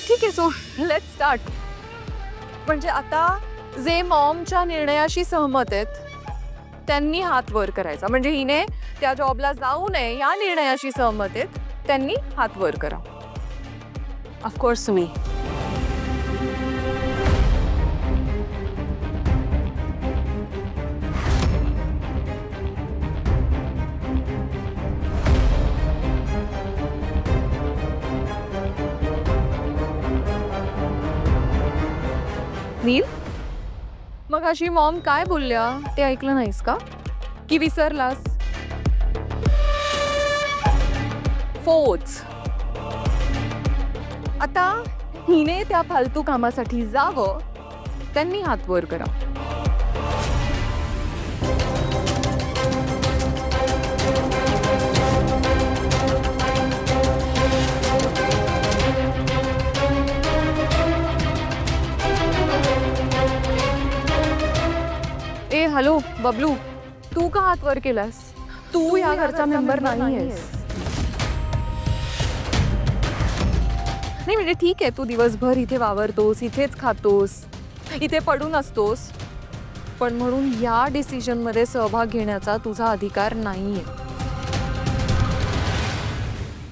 ठीक आहे, so let's start. म्हणजे आता जे मॉमच्या निर्णयाशी सहमत आहेत त्यांनी हात वर करायचा. म्हणजे हिने त्या जॉबला जाऊ नये या निर्णयाशी सहमत आहेत त्यांनी हात वर करा. ऑफकोर्स मी. नील, मग अशी मॉम काय बोलल्या ते ऐकलं नाहीस का? की विसरलास? फोच. आता हिने त्या फालतू कामासाठी जावं त्यांनी हात वर करा. ए हॅलो बबलू, तू का हात वर केलास? तू या घरचा मेंबर नाहीयेस. नाही म्हणजे ठीक आहे, तू दिवसभर इथे वावरतोस, इथेच खातोस, इथे पडून असतोस, पण म्हणून या डिसिजन मध्ये सहभाग घेण्याचा तुझा अधिकार नाहीये.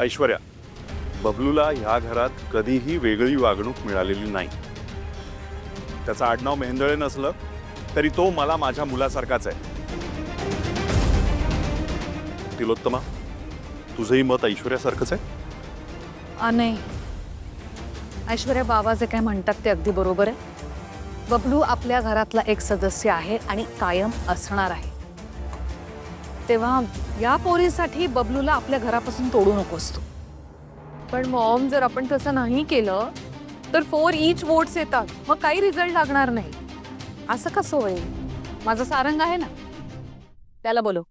ऐश्वर्या, बबलूला ह्या घरात कधीही वेगळी वागणूक मिळालेली नाही. त्याचं आडनाव मेहेंदळे नसलं तरी तो मला माझ्या मुलासारखाच आहे. तिलोत्तमा, तुझंही मत ऐश्वर्यासारखंच आहे? नाही, ऐश्वर्या बाबा जे काय म्हणतात ते अगदी बरोबर आहे. बबलू आपल्या घरातला एक सदस्य आहे आणि कायम असणार आहे. तेव्हा या पोरीसाठी बबलूला आपल्या घरापासून तोडू नकोस तू. पण मॉम, जर आपण तसं नाही केलं तर 4 each वोट्स येतात, मग काही रिझल्ट लागणार नाही. असं कसं होईल? माझं सारंग आहे ना, त्याला बोलव.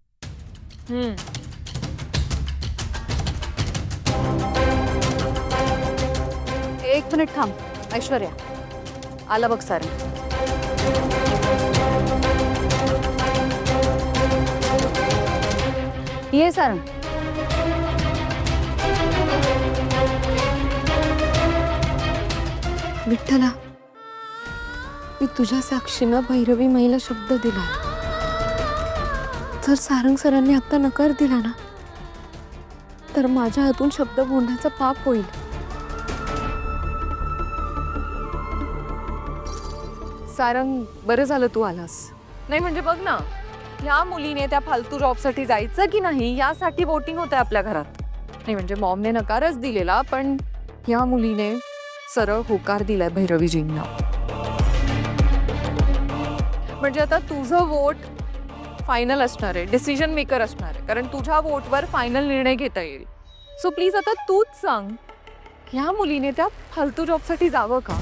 एक मिनिट थांब. ऐश्वर्या, आला बघ सारंग. ये सारंग. विठ्ठला, मी तुझ्या साक्षीनं भैरवी माईला शब्द दिला. जर सारंग सरांनी आता नकार दिला ना तर माझ्या हातून शब्द बोलण्याचं पाप होईल. सारंग, बरं झालं तू आलास. नाही म्हणजे बघ ना, ह्या मुलीने त्या फालतू जॉबसाठी जायचं की नाही यासाठी वोटिंग होतं आपल्या घरात. नाही म्हणजे मॉमने नकारच दिलेला, पण ह्या मुलीने सरळ होकार दिलाय भैरवीजींना. म्हणजे आता तुझं वोट फायनल असणार आहे, डिसिजन मेकर असणार आहे, कारण तुझ्या वोटवर फायनल निर्णय घेता येईल. सो प्लीज आता तूच सांग, ह्या मुलीने त्या फालतू जॉबसाठी जावं का?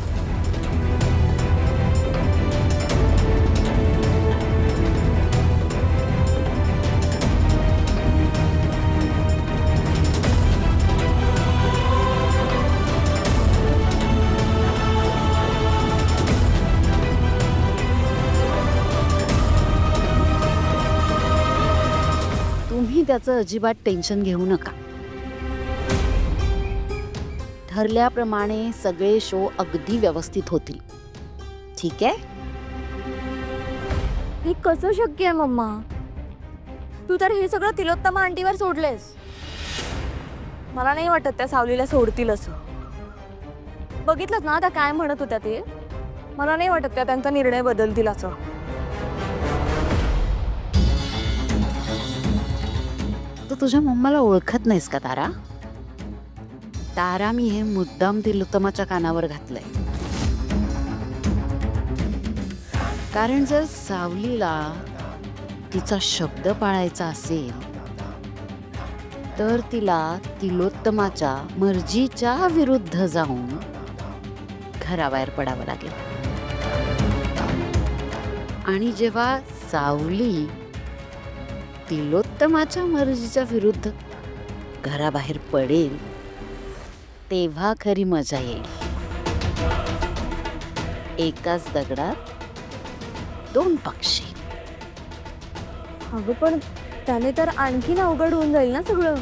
तुम्ही त्याचं अजिबात टेन्शन घेऊ नका. ठरल्याप्रमाणे सगळे शो अगदी व्यवस्थित होतील. ठीक आहे? हे कसं शक्य आहे मम्मा? तू तर हे सगळं तिलोत्तमा आंटीवर सोडलेस. मला नाही वाटत त्या सावलीला सोडतील असं. बघितलंच ना त्या काय म्हणत होत्या ते. मला नाही वाटत त्या त्यांचा निर्णय बदलतील असं. तू तुझ्या मम्माला ओळखत नाहीस का तारा? तारा मी हे मुद्दाम तिलोत्तमाच्या कानावर घातलंय. कारण जर सावलीला तिचा शब्द पाळायचा असेल तर तिला तिलोत्तमाच्या मर्जीच्या विरुद्ध जाऊन घराबाहेर पडावं लागेल. आणि जेव्हा सावली तिलोत्तमाच्या मर्जीच्या विरुद्ध घराबाहेर पडेल तेव्हा खरी मजा येईल. एकाच दगडात 2 पक्षी. अगं पण त्याने तर आणखीन अवघड होऊन जाईल ना सगळं.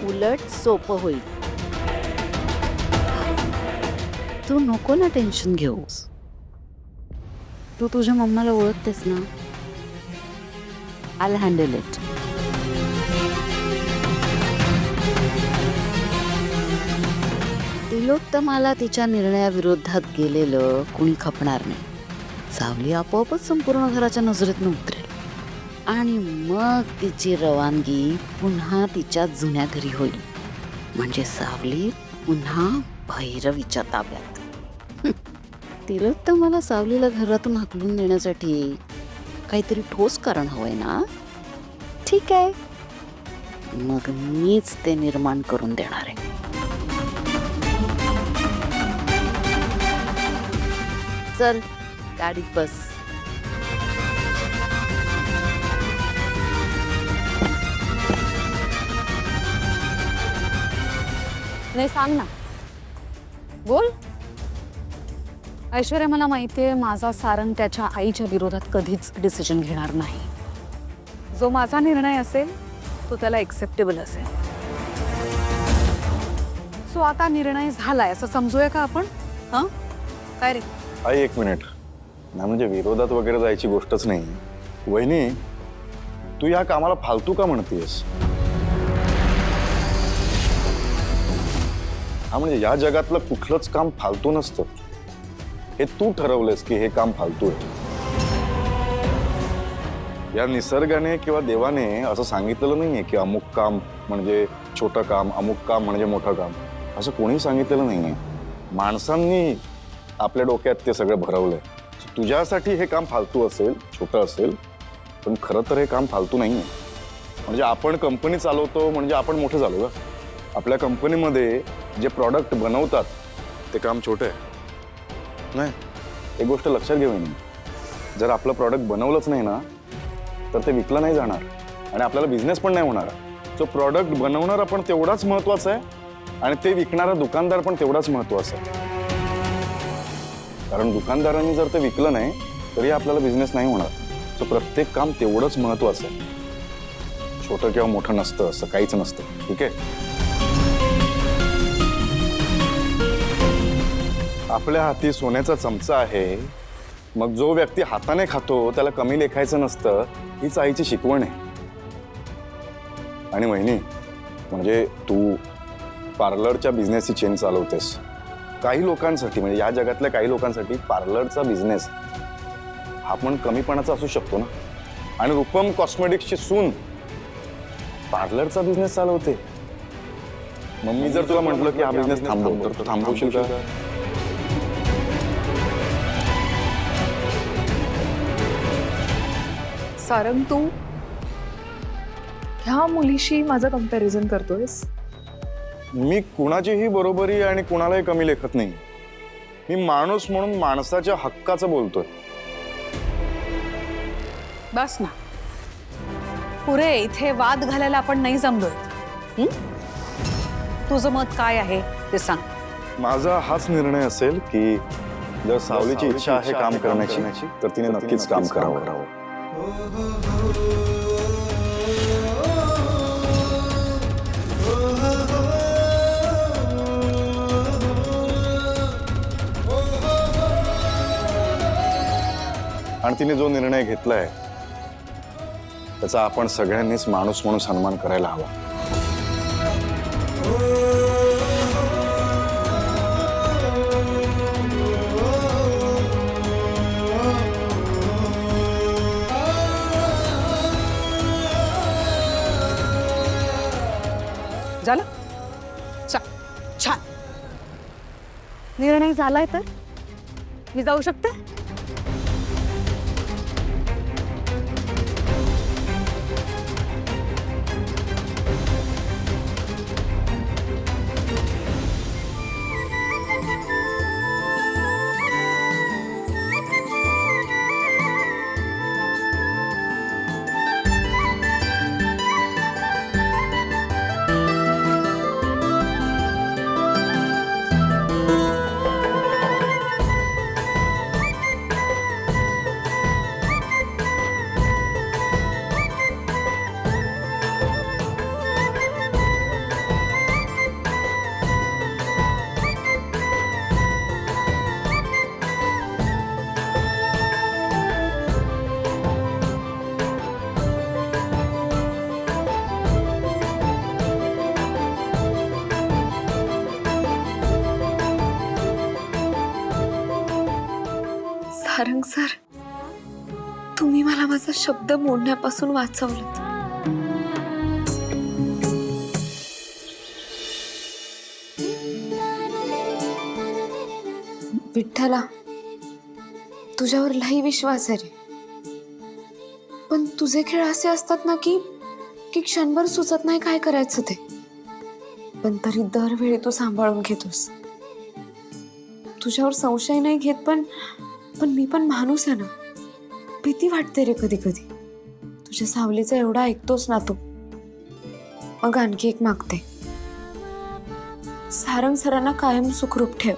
उलट सोपं होईल. तू नको ना टेन्शन घेऊस. तू तुझ्या मम्माला ओळखतेस ना. I handle it. लोक तर मला तिच्या निर्णयाविरोधात गेलेलं कुणी खपणार नाही. सावली आपोआपच संपूर्ण घराच्या नजरेतनं उतरेल आणि मग तिची रवानगी पुन्हा तिच्या जुन्या घरी होईल. म्हणजे सावली पुन्हा भैरवीच्या ताब्यात. तिला तर मला सावलीला घरातून हाकलून देण्यासाठी काहीतरी ठोस कारण हवंय ना. ठीक आहे, मग मीच ते निर्माण करून देणार आहे. चल गाडीत बस. नाही सांग ना, बोल. ऐश्वर्या, मला माहितीये माझा सारंग त्याच्या आईच्या विरोधात कधीच डिसिजन घेणार नाही. जो माझा निर्णय असेल तो त्याला एक्सेप्टेबल असेल. सो आता निर्णय झालाय असं समजूया का आपण? हां, काय रे? आई एक मिनिट. नाही म्हणजे विरोधात वगैरे जायची गोष्टच नाही. वहिनी, तू या कामाला फालतू का म्हणतेस? हा म्हणजे या जगातलं कुठलंच काम फालतू नसतं. हे तू ठरवलंस की हे काम फालतू आहे. या निसर्गाने किंवा देवाने असं सांगितलेलं नाहीये की अमुक काम म्हणजे छोटं काम, अमुक काम म्हणजे मोठं काम. असं कोणी सांगितलेलं नाहीये. माणसांनी आपल्या डोक्यात ते सगळं भरवलंय. तुझ्यासाठी हे काम फालतू असेल, छोटं असेल, पण खरं तर हे काम फालतू नाहीये. म्हणजे आपण कंपनी चालवतो म्हणजे आपण मोठे झालो का? आपल्या कंपनीमध्ये जे प्रॉडक्ट बनवतात ते काम छोटं आहे नाही. एक गोष्ट लक्षात घेऊन, जर आपलं प्रॉडक्ट बनवलंच नाही ना तर ते विकलं नाही जाणार आणि आपल्याला बिझनेस पण नाही होणार. सो प्रॉडक्ट बनवणारा पण तेवढाच महत्वाचा आहे आणि ते विकणारा दुकानदार पण तेवढाच महत्वाचा आहे. कारण दुकानदारांनी जर ते विकलं नाही तरी आपल्याला बिझनेस नाही होणार. सो प्रत्येक काम तेवढंच महत्वाचं आहे. छोटं किंवा मोठं नसतं, असं काहीच नसतं. ठीक आहे. आपल्या हाती सोन्याचा चमचा आहे, मग जो व्यक्ती हाताने खातो त्याला कमी लेखायचं नसतं. हीच आईची शिकवण आहे. आणि वहिनी, म्हणजे तू पार्लरच्या बिझनेसची चेन चालवतेस. काही लोकांसाठी म्हणजे या जगातल्या काही लोकांसाठी पार्लरचा बिझनेस हा पण कमीपणाचा असू शकतो ना. आणि रूपम कॉस्मेटिक्सची सून पार्लरचा बिझनेस चालवते. मग मी जर तुला म्हटलं की हा बिझनेस थांबव तर तू थांबवशील का? सारंग, तू ह्या मुलीशी माझं कंपॅरिझन करतोयस? मी कुणाचीही बरोबरी आणि कुणालाही कमी लेखत नाही. मी माणूस म्हणून माणसाच्या हक्काचं बोलतोय. बस ना, पुरे. इथे वाद घालायला आपण नाही जमलोय. तुझं मत काय आहे ते सांग. माझा हाच निर्णय असेल की जर सावलीची इच्छा आहे काम करण्याची तर तिने नक्कीच काम करावं. आणि तिने जो निर्णय घेतलाय त्याचा आपण सगळ्यांनीच माणूस म्हणून सन्मान करायला हवा. झालं? छान. निर्णय झालाय तर मी जाऊ शकते. सारंग सर, तुम्ही मला माझा शब्द मोडण्यापासून वाचवलं. विठ्ठला, तुझ्यावर लई विश्वास आहे रे. पण तुझे खेळ असे असतात ना की की क्षणभर सुचत नाही काय करायचं ते. पण तरी दरवेळी तू सांभाळून घेतोस. तुझ्यावर संशय नाही घेत, पण पण मी पण माणूस आहे ना. भीती वाटते रे कधी कधी. तुझ्या सावलीचा एवढा ऐकतोस ना तू. मग आणखी एक मागते, सारंग सरांना कायम सुखरूप ठेव.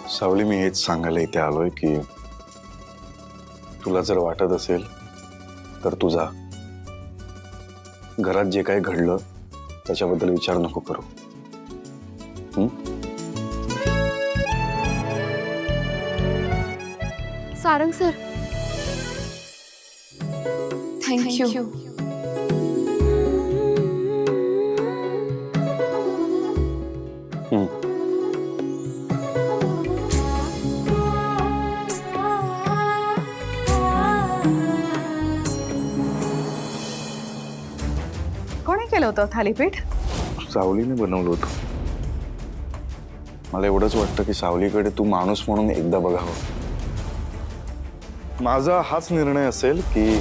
सावली, मी हेच सांगायला इथे आलोय की तुला जर वाटत असेल तर तुझा घरात जे काही घडलं त्याच्याबद्दल विचार नको करू. Sarang sir, thank you. कोणी केलं होतं थालीपीठ? सावलीने बनवलं होतं. मला एवढंच वाटतं की सावलीकडे तू माणूस म्हणून एकदा बघावं. माझा हाच निर्णय असेल की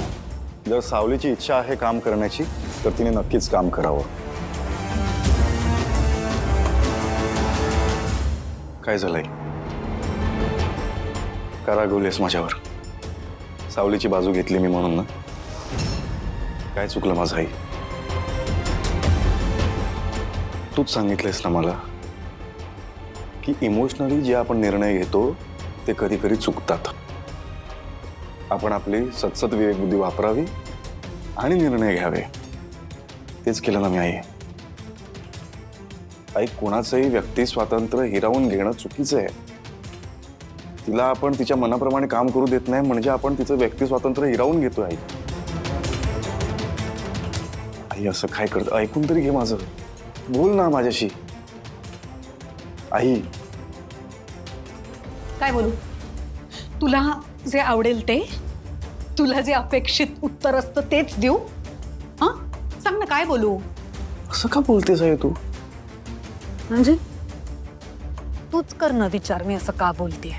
जर सावलीची इच्छा आहे काम करण्याची तर तिने नक्कीच काम करावं. काय झालंय? का रागवलीस माझ्यावर? सावलीची बाजू घेतली मी म्हणून ना? काय चुकलं माझं आई? तूच सांगितलंयस ना मला की इमोशनली जे आपण निर्णय घेतो ते कधी कधी चुकतात. आपण आपली सतसत विवेकबुद्धी वापरावी आणि निर्णय घ्यावे. तेच केलं ना मी आई. आई, कोणाचंही व्यक्ती स्वातंत्र्य हिरावून घेणं चुकीचं आहे. तिला आपण तिच्या मनाप्रमाणे काम करू देत नाही म्हणजे आपण तिचं व्यक्ती स्वातंत्र्य हिरावून घेतोय. आई, आई असं काय करत? ऐकून तरी घे माझं. बोल ना माझ्याशी. आई, काय बोलू? तुला जे आवडेल ते, तुला जे अपेक्षित उत्तर असतं तेच देऊ? हा, सांग ना, काय बोलू? असं का बोलतेस आई तू? म्हणजे तूच कर ना विचार, मी असं का बोलतेय.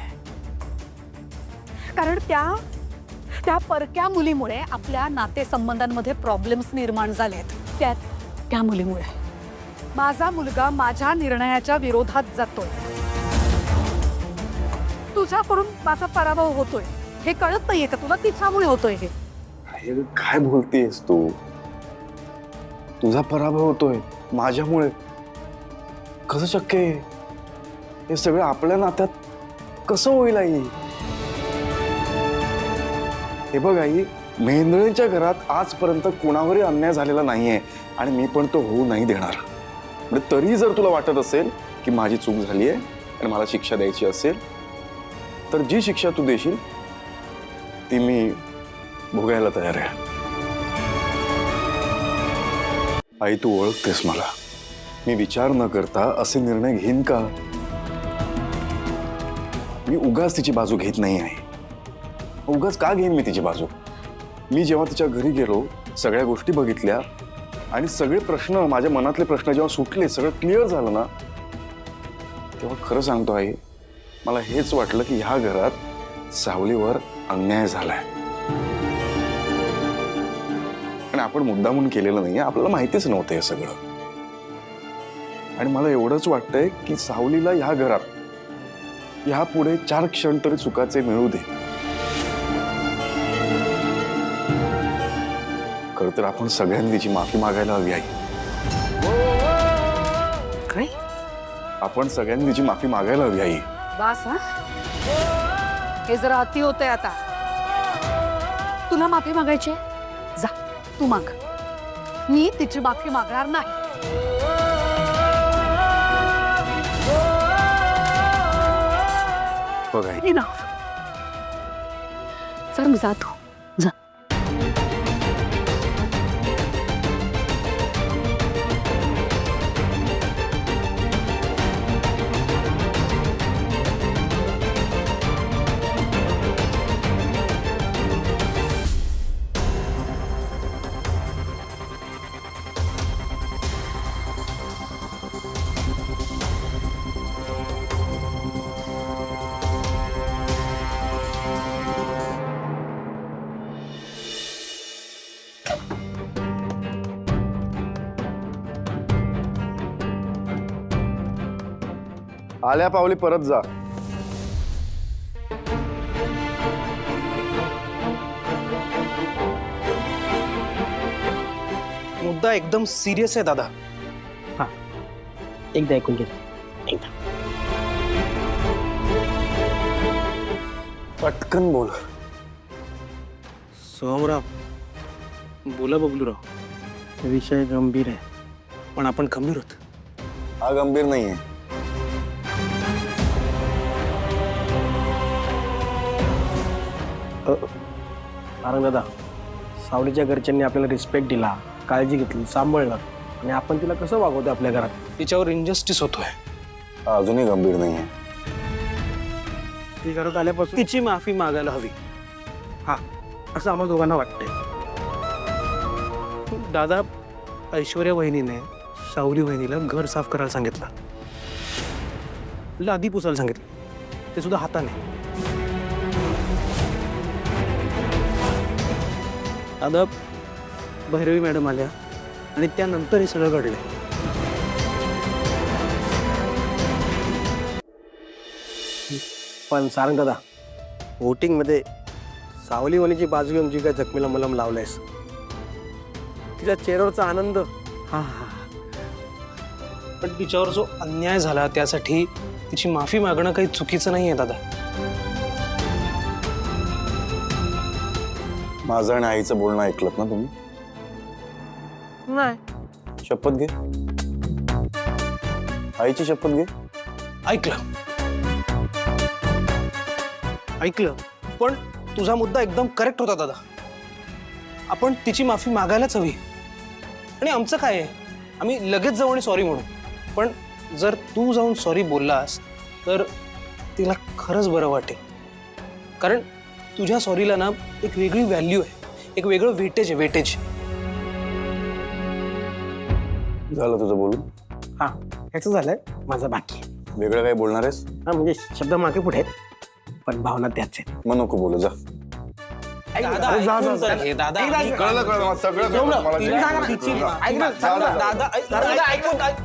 कारण त्या परक्या मुलीमुळे आपल्या नातेसंबंधांमध्ये प्रॉब्लेम्स निर्माण झालेत. त्या मुलीमुळे माझा मुलगा माझ्या निर्णयाच्या विरोधात जातोय. तुझ्याकडून माझा पराभव होतोय हे कळत नाहीये का तुला? तिच्यामुळे होतोय हे. आई, काय बोलतेस तू? तुझा पराभव होतोय माझ्यामुळे? कसं शक्य आहे? हे सगळं आपल्या नात्यात कसं होईल आई? हे बघ आई, मेंदळेंच्या घरात आजपर्यंत कोणावरही अन्याय झालेला नाहीये आणि मी पण तो होऊ नाही देणार. म्हणजे तरी जर तुला वाटत असेल की माझी चूक झाली आहे आणि मला शिक्षा द्यायची असेल तर जी शिक्षा तू देशील ती मी भोगायला तयार आहे. आई, तू ओळखतेस मला. मी विचार न करता असे निर्णय घेईन का? मी उगाच तिची बाजू घेत नाही आहे. उगाच का घेईन मी तिची बाजू? मी जेव्हा तिच्या घरी गेलो, सगळ्या गोष्टी बघितल्या आणि सगळे प्रश्न, माझ्या मनातले प्रश्न जेव्हा सुटले, सगळं क्लिअर झालं ना, तेव्हा खरं सांगतो आई, मला हेच वाटलं की ह्या घरात सावलीवर अन्याय झालाय. आणि आपण मुद्दामून केलेलं नाहीये, आपल्याला माहितीच नव्हतं हे सगळं. आणि मला एवढंच वाटतंय की सावलीला ह्या घरात ह्या पुढे 4 क्षण तरी सुखाचे मिळू दे. खरं तर आपण सगळ्यांनी तिची माफी मागायला हवी आई. काय? आपण सगळ्यांनी तिची माफी मागायला हवी आई. बास, हा? हे जरा अति होतंय आता. तुला माफी मागायची आहे? जा, तू माग. मी तिची माफी मागणार नाही. बघ आई, चल, मी जातो. जा. आल्या पावली परत जा. मुद्दा एकदम सिरियस आहे दादा. हा, एकदा ऐकून घे. एकदा पटकन बोल. सोहमराव, बोला बबलूराव. विषय गंभीर आहे, पण आपण गंभीर होत. हा गंभीर नाहीये. कारण दादा, सावलीच्या घरच्यांनी आपल्याला रिस्पेक्ट दिला, काळजी घेतली, सांभाळलं, आणि आपण तिला कसं वागवतो आपल्या घरात, तिच्यावर इनजस्टिस होतोय. हा अजूनही गंभीर नाहीये. ती घरात आल्यापासून तिची माफी मागायला हवी, हा असं आम्हाला दोघांना वाटतंय. दादा, ऐश्वर्या वहिनीने सावली वहिनीला घर साफ करायला सांगितलं, लादी पुसायला सांगितलं, ते सुद्धा हाताने. दादा, भैरवी मॅडम आल्या आणि त्यानंतर हे सगळं घडलंय. पण सारंग दादा, व्होटिंगमध्ये सावली वहिनीची बाजू घेऊन जी काय जखमीला मलम लावलंयस, तिच्या चेहऱ्यावरचा आनंद, हा हा, पण तिच्यावर जो अन्याय झाला त्यासाठी तिची माफी मागणं काही चुकीचं नाही आहे दादा. माझं आणि आईचं बोलणं ऐकलं ना तुम्ही? नाही. शपथ घे. आईची शपथ घे. ऐकलं, पण तुझा मुद्दा एकदम करेक्ट होता दादा. आपण तिची माफी मागायलाच हवी. आणि आमचं काय आहे, आम्ही लगेच जाऊ आणि सॉरी म्हणू. पण जर तू जाऊन सॉरी बोललास तर तिला खरंच बरं वाटेल. कारण तुझ्या सॉरीला ना एक वेगळी व्हॅल्यू आहे, एक वेगळं वेटेज आहे, वेटेज. झालं तुझं बोलून? हा, ह्याचं झालंय, माझं बाकी. वेगळं काही बोलणार आहेस? हा, म्हणजे शब्द मागे पुढे आहेत, पण भावना त्याच आहेत. मग नको बोलू, जा. दादा, अरे जा, जा, ऐकून जा. तर घे, दादा. कळलं कळलं, सगळं कळलं मला. तिला सांगा ना, तिची- ऐक ना, जा, जा, जा. दादा, दादा, ऐकून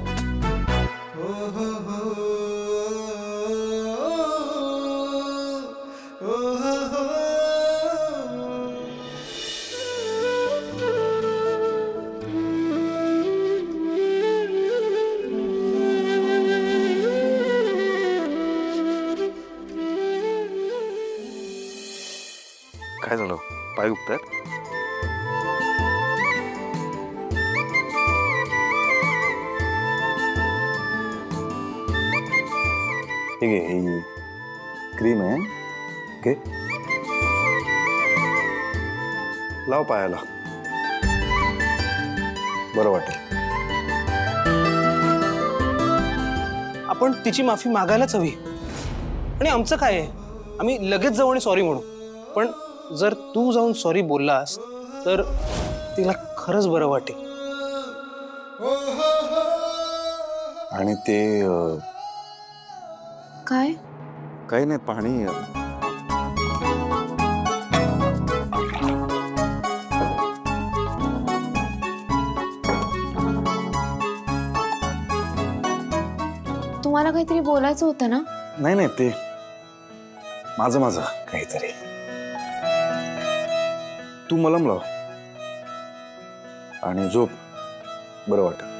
काय झालं? पाय दुखतायत? ठीक आहे, ही क्रीम आहे, ओके, लाव पायाला, बरं वाटेल. आपण तिची माफी मागायलाच हवी. आणि आमचं काय आहे, आम्ही लगेच जाऊ आणि सॉरी म्हणू. पण जर तू जाऊन सॉरी बोललास तर तिला खरंच बरं वाटेल. आणि ते काय? काही नाही, पाणी. तुम्हाला काहीतरी बोलायचं होतं ना? नाही नाही, ते माझं काहीतरी. तू मलम लाव आणि झोप, बरं वाटेल.